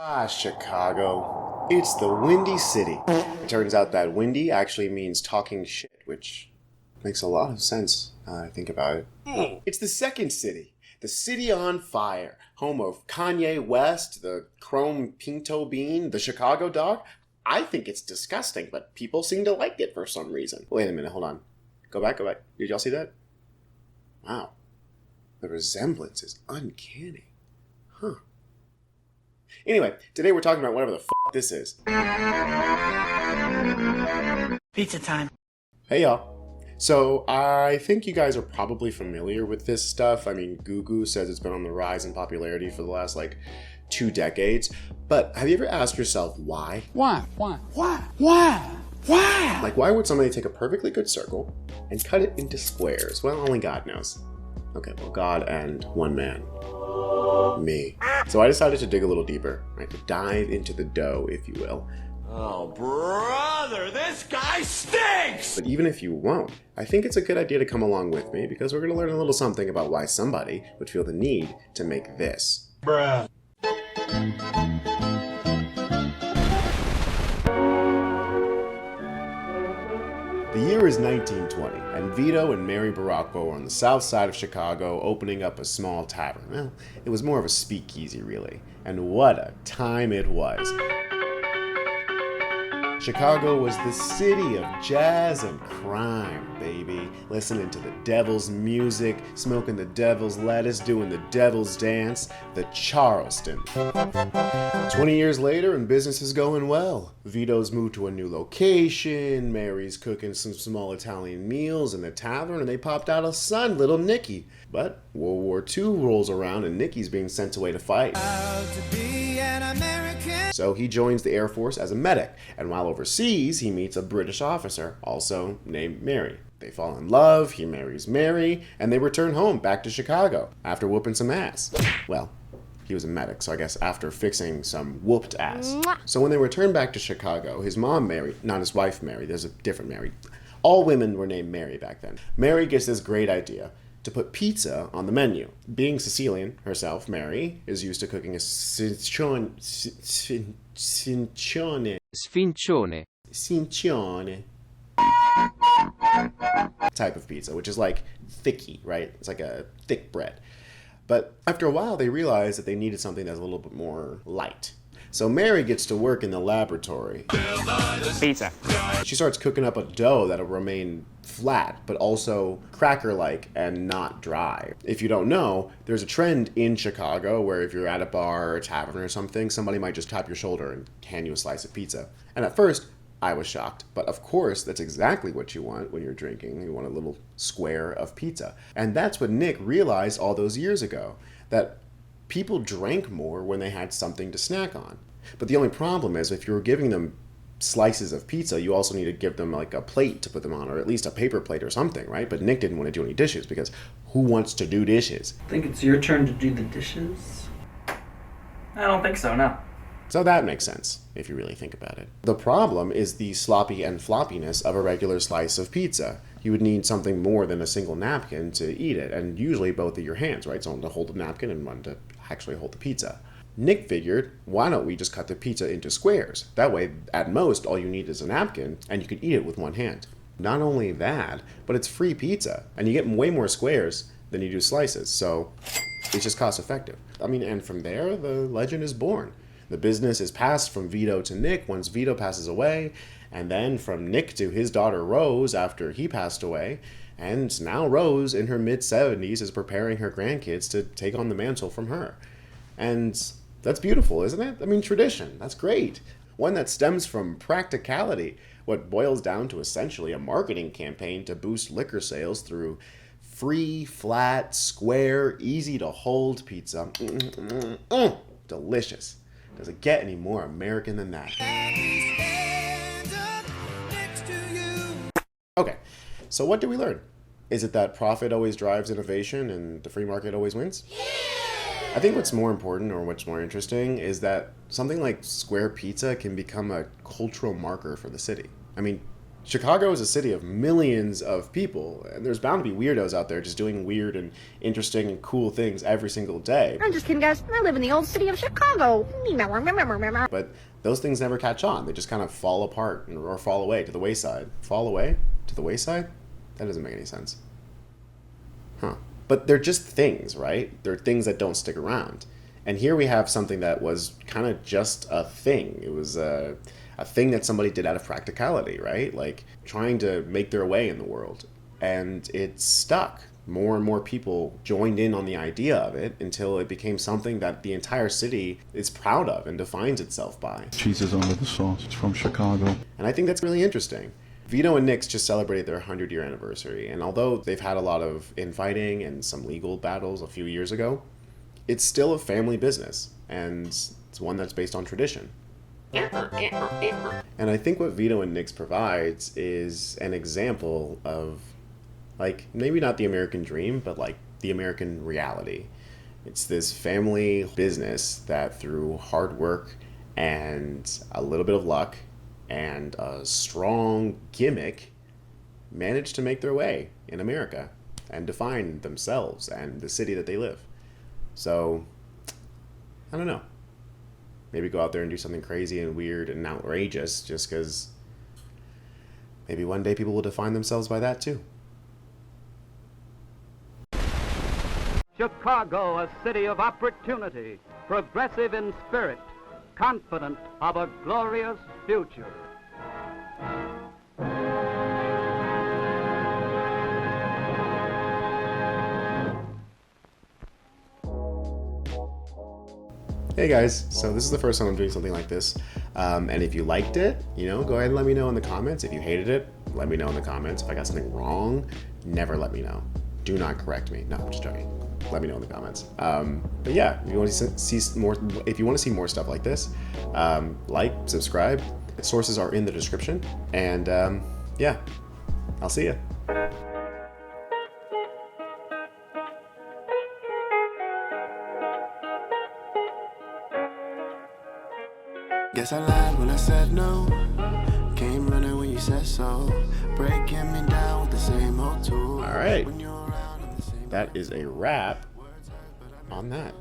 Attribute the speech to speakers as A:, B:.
A: Ah, Chicago. It's the Windy City. It turns out that windy actually means talking shit, which makes a lot of sense now that I think about it. It's the second city. The city on fire. Home of Kanye West, the Chrome Pinto Bean, the Chicago Dog. I think it's disgusting, but people seem to like it for some reason. Wait a minute, hold on. Go back. Did y'all see that? Wow. The resemblance is uncanny. Huh. Anyway, today we're talking about whatever the this is.
B: Pizza time.
A: Hey y'all. So, I think you guys are probably familiar with this stuff. I mean, Goo Goo says it's been on the rise in popularity for the last, 2 decades. But have you ever asked yourself why?
B: Why?
A: Like, why would somebody take a perfectly good circle and cut it into squares? Well, only God knows. Okay, well, God and one man. Me. So I decided to dig a little deeper, right? To dive into the dough, if you will.
C: Oh, brother, this guy stinks!
A: But even if you won't, I think it's a good idea to come along with me because we're going to learn a little something about why somebody would feel the need to make this.
C: Bruh.
A: The year is 1920, and Vito and Mary Baracco were on the south side of Chicago opening up a small tavern. Well, it was more of a speakeasy, really. And what a time it was. Chicago was the city of jazz and crime, baby. Listening to the devil's music, smoking the devil's lettuce, doing the devil's dance, the Charleston. 20 years later, and business is going well. Vito's moved to a new location, Mary's cooking some small Italian meals in the tavern, and they popped out a son, little Nicky. But World War II rolls around, and Nicky's being sent away to fight. So he joins the Air Force as a medic, and while overseas, he meets a British officer, also named Mary. They fall in love, he marries Mary, and they return home back to Chicago after whooping some ass. Well, he was a medic, so I guess after fixing some whooped ass. So when they return back to Chicago, his mom Mary, not his wife Mary, there's a different Mary. All women were named Mary back then. Mary gets this great idea to put pizza on the menu. Being Sicilian herself, Mary is used to cooking a Sfincione type of pizza, which is like thicky, right? It's like a thick bread. But after a while, they realized that they needed something that's a little bit more light. So Mary gets to work in the laboratory.
B: Pizza.
A: She starts cooking up a dough that'll remain flat, but also cracker-like and not dry. If you don't know, there's a trend in Chicago where if you're at a bar or a tavern or something, somebody might just tap your shoulder and hand you a slice of pizza. And at first, I was shocked. But of course, that's exactly what you want when you're drinking. You want a little square of pizza. And that's what Nick realized all those years ago, that people drank more when they had something to snack on. But the only problem is if you're giving them slices of pizza, you also need to give them like a plate to put them on, or at least a paper plate or something, right? But Nick didn't want to do any dishes because who wants to do dishes?
D: I think it's your turn to do the dishes. I don't think so, no.
A: So that makes sense, if you really think about it. The problem is the sloppy and floppiness of a regular slice of pizza. You would need something more than a single napkin to eat it, and usually both of your hands, right? So one to hold the napkin and one to actually hold the pizza. Nick figured, why don't we just cut the pizza into squares? That way, at most, all you need is a napkin, and you can eat it with one hand. Not only that, but it's free pizza, and you get way more squares than you do slices, so it's just cost effective. I mean, and from there, the legend is born. The business is passed from Vito to Nick once Vito passes away, and then from Nick to his daughter Rose after he passed away, and now Rose, in her mid-70s, is preparing her grandkids to take on the mantle from her. And that's beautiful, isn't it? I mean, tradition, that's great. One that stems from practicality, what boils down to essentially a marketing campaign to boost liquor sales through free, flat, square, easy-to-hold pizza. Delicious. Does it get any more American than that? Okay, so what did we learn? Is it that profit always drives innovation and the free market always wins? I think what's more important, or what's more interesting, is that something like square pizza can become a cultural marker for the city. I mean, Chicago is a city of millions of people, and there's bound to be weirdos out there just doing weird and interesting and cool things every single day.
E: I'm just kidding, guys. I live in the old city of Chicago.
A: But those things never catch on. They just kind of fall apart or fall away to the wayside. Fall away? To the wayside? That doesn't make any sense. Huh. But they're just things, right? They're things that don't stick around. And here we have something that was kind of just a thing. It was a thing that somebody did out of practicality, right? Like trying to make their way in the world. And it stuck. More and more people joined in on the idea of it until it became something that the entire city is proud of and defines itself by.
F: Cheese is under the sauce. It's from Chicago.
A: And I think that's really interesting. Vito and Nick's just celebrated their 100-year anniversary, and although they've had a lot of infighting and some legal battles a few years ago, it's still a family business, and it's one that's based on tradition. And I think what Vito and Nick's provides is an example of, like, maybe not the American dream, but like the American reality. It's this family business that through hard work and a little bit of luck and a strong gimmick managed to make their way in America and define themselves and the city that they live. So, I don't know. Maybe go out there and do something crazy and weird and outrageous just because maybe one day people will define themselves by that too.
G: Chicago, a city of opportunity, progressive in spirit, confident of a glorious future.
A: Hey guys, so this is the first time I'm doing something like this, and if you liked it, go ahead and let me know in the comments. If you hated it, let me know in the comments. If I got something wrong, never let me know. Do not correct me. No, I'm just joking. Let me know in the comments. But yeah, if you want to see more stuff like this, like, subscribe. Sources are in the description, and yeah, I'll see you.
H: Guess I lied when I said no. Came running when you said so. Breaking me down with the same old tool.
A: All right. That is a wrap on that.